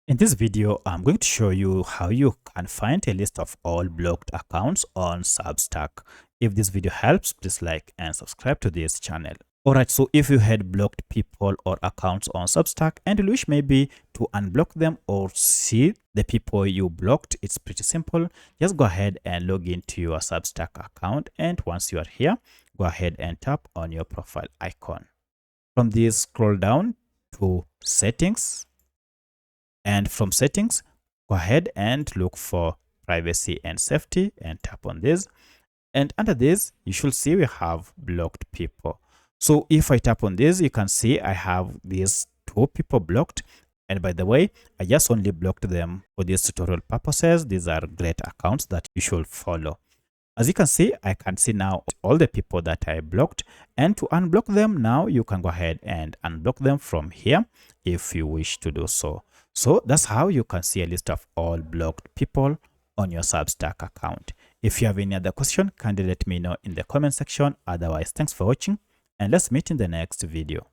In this video, I'm going to show you how you can find a list of all blocked accounts on Substack. If this video helps, please like and subscribe to this channel. Alright, so if you had blocked people or accounts on Substack and you wish maybe to unblock them or see the people you blocked, it's pretty simple. Just go ahead and log into your Substack account, and once you are here, go ahead and tap on your profile icon. From this, scroll down to settings. And from settings, go ahead and look for privacy and safety and tap on this. And under this, you should see we have blocked people. So if I tap on this, you can see I have these 2 people blocked. And by the way, I just only blocked them for these tutorial purposes. These are great accounts that you should follow. As you can see, I can see now all the people that I blocked, and to unblock them now, you can go ahead and unblock them from here if you wish to do so. So that's how you can see a list of all blocked people on your Substack account. If you have any other question, kindly let me know in the comment section. Otherwise, thanks for watching, and let's meet in the next video.